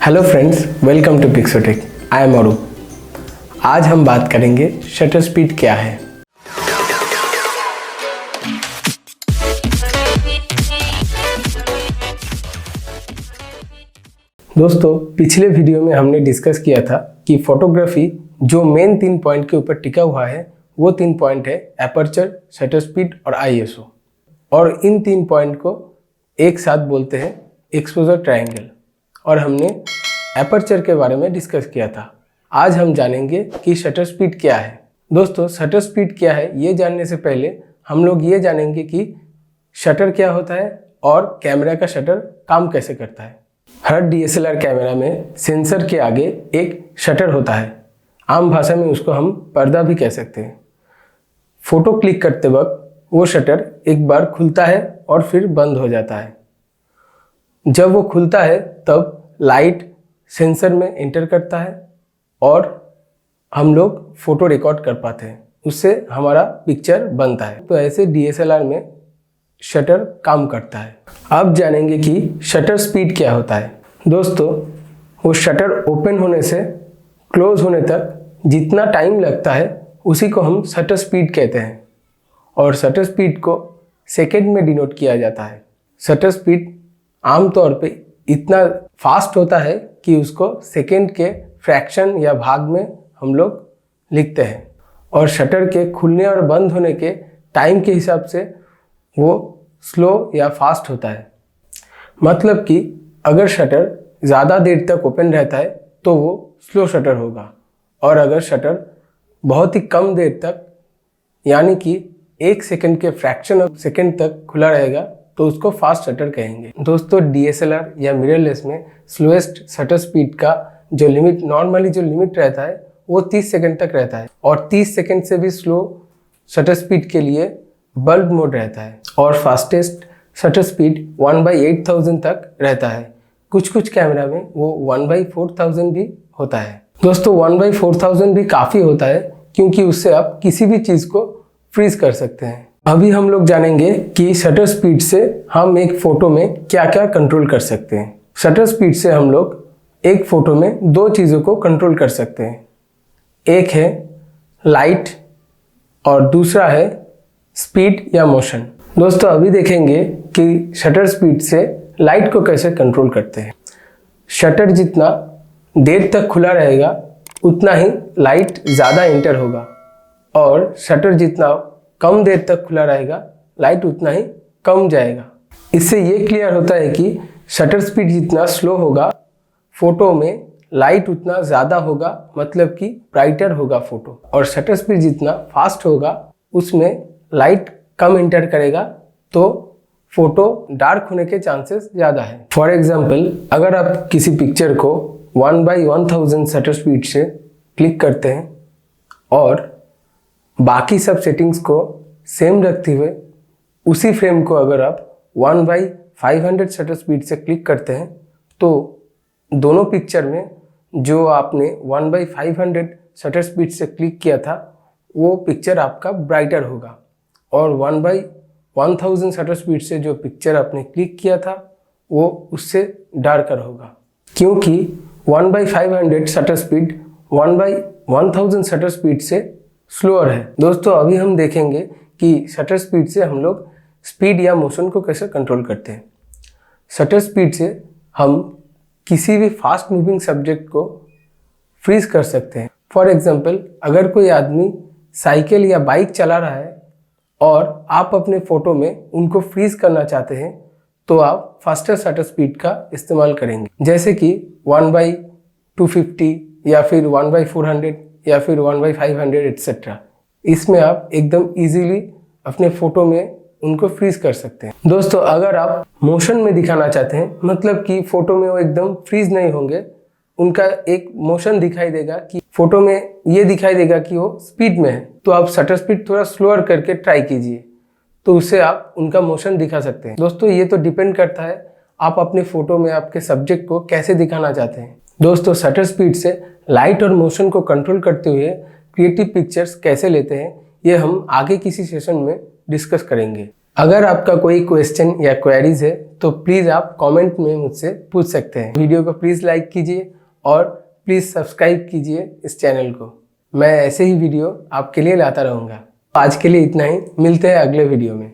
Hello friends, welcome to PiXSoTech। I am Arup. आज हम बात करेंगे शटर स्पीड क्या है। दोस्तों, पिछले वीडियो में हमने डिस्कस किया था कि फोटोग्राफी जो मेन 3 पॉइंट के ऊपर टिका हुआ है वो 3 पॉइंट है एपर्चर, शटर स्पीड और ISO। और इन 3 पॉइंट को एक साथ बोलते हैं एक्सपोजर ट्रायंगल। और हमने एपर्चर के बारे में डिस्कस किया था। आज हम जानेंगे कि शटर स्पीड क्या है। दोस्तों, शटर स्पीड क्या है ये जानने से पहले हम लोग ये जानेंगे कि शटर क्या होता है और कैमरा का शटर काम कैसे करता है। हर DSLR कैमरा में सेंसर के आगे एक शटर होता है। आम भाषा में उसको हम पर्दा भी कह सकते हैं। फोटो क्लिक करते वक्त वो शटर एक बार खुलता है और फिर बंद हो जाता है। जब वो खुलता है तब लाइट सेंसर में एंटर करता है और हम लोग फोटो रिकॉर्ड कर पाते हैं, उससे हमारा पिक्चर बनता है। तो ऐसे DSLR में शटर काम करता है। अब जानेंगे कि शटर स्पीड क्या होता है। दोस्तों, वो शटर ओपन होने से क्लोज होने तक जितना टाइम लगता है उसी को हम शटर स्पीड कहते हैं और शटर स्पीड को सेकेंड में डिनोट किया जाता है। शटर स्पीड आमतौर पे इतना फास्ट होता है कि उसको सेकेंड के फ्रैक्शन या भाग में हम लोग लिखते हैं और शटर के खुलने और बंद होने के टाइम के हिसाब से वो स्लो या फास्ट होता है। मतलब कि अगर शटर ज़्यादा देर तक ओपन रहता है तो वो स्लो शटर होगा और अगर शटर बहुत ही कम देर तक यानी कि 1 सेकेंड के फ्रैक्शन ऑफ सेकेंड तक खुला रहेगा तो उसको फास्ट शटर कहेंगे। दोस्तों, DSLR या मिररलेस में स्लोएस्ट शटर स्पीड का जो लिमिट नॉर्मली जो लिमिट रहता है वो 30 सेकेंड तक रहता है और 30 सेकेंड से भी स्लो शटर स्पीड के लिए बल्ब मोड रहता है और फास्टेस्ट शटर स्पीड 1/8000 तक रहता है। कुछ कैमरा में वो 1/4000 भी होता है। दोस्तों, 1/4000 भी काफ़ी होता है क्योंकि उससे आप किसी भी चीज़ को फ्रीज कर सकते हैं। अभी हम लोग जानेंगे कि शटर स्पीड से हम एक फ़ोटो में क्या क्या कंट्रोल कर सकते हैं। शटर स्पीड से हम लोग एक फ़ोटो में 2 चीज़ों को कंट्रोल कर सकते हैं। एक है लाइट और दूसरा है स्पीड या मोशन। दोस्तों, अभी देखेंगे कि शटर स्पीड से लाइट को कैसे कंट्रोल करते हैं। शटर जितना देर तक खुला रहेगा उतना ही लाइट ज़्यादा एंटर होगा और शटर जितना कम देर तक खुला रहेगा लाइट उतना ही कम जाएगा। इससे ये क्लियर होता है कि शटर स्पीड जितना स्लो होगा फोटो में लाइट उतना ज़्यादा होगा, मतलब कि ब्राइटर होगा फोटो। और शटर स्पीड जितना फास्ट होगा उसमें लाइट कम एंटर करेगा तो फोटो डार्क होने के चांसेस ज़्यादा है। फॉर एग्जाम्पल, अगर आप किसी पिक्चर को 1/1000 शटर स्पीड से क्लिक करते हैं और बाकी सब सेटिंग्स को सेम रखते हुए उसी फ्रेम को अगर आप 1/500 शटर स्पीड से क्लिक करते हैं तो दोनों पिक्चर में जो आपने 1/500 शटर स्पीड से क्लिक किया था वो पिक्चर आपका ब्राइटर होगा और 1/1000 शटर स्पीड से जो पिक्चर आपने क्लिक किया था वो उससे डार्कर होगा, क्योंकि 1/500 शटर स्पीड 1/1000 शटर स्पीड से स्लोअर है। दोस्तों, अभी हम देखेंगे कि शटर स्पीड से हम लोग स्पीड या मोशन को कैसे कंट्रोल करते हैं। शटर स्पीड से हम किसी भी फास्ट मूविंग सब्जेक्ट को फ्रीज कर सकते हैं। फॉर एग्जांपल, अगर कोई आदमी साइकिल या बाइक चला रहा है और आप अपने फ़ोटो में उनको फ्रीज करना चाहते हैं तो आप फास्टर शटर स्पीड का इस्तेमाल करेंगे, जैसे कि 1/250 या फिर 1/400 या फिर 1/500 एटसेट्रा। इसमें आप एकदम इजीली अपने फ़ोटो में उनको फ्रीज कर सकते हैं। दोस्तों, अगर आप मोशन में दिखाना चाहते हैं, मतलब कि फ़ोटो में वो एकदम फ्रीज नहीं होंगे, उनका एक मोशन दिखाई देगा कि फ़ोटो में ये दिखाई देगा कि वो स्पीड में है, तो आप शटर स्पीड थोड़ा स्लोअर करके ट्राई कीजिए, तो उससे आप उनका मोशन दिखा सकते हैं। दोस्तों, ये तो डिपेंड करता है आप अपने फ़ोटो में आपके सब्जेक्ट को कैसे दिखाना चाहते हैं। दोस्तों, शटर स्पीड से लाइट और मोशन को कंट्रोल करते हुए क्रिएटिव पिक्चर्स कैसे लेते हैं ये हम आगे किसी सेशन में डिस्कस करेंगे। अगर आपका कोई क्वेश्चन या क्वेरीज है तो प्लीज़ आप कमेंट में मुझसे पूछ सकते हैं। वीडियो को प्लीज़ लाइक कीजिए और प्लीज़ सब्सक्राइब कीजिए इस चैनल को। मैं ऐसे ही वीडियो आपके लिए लाता रहूँगा। आज के लिए इतना ही, मिलते हैं अगले वीडियो में।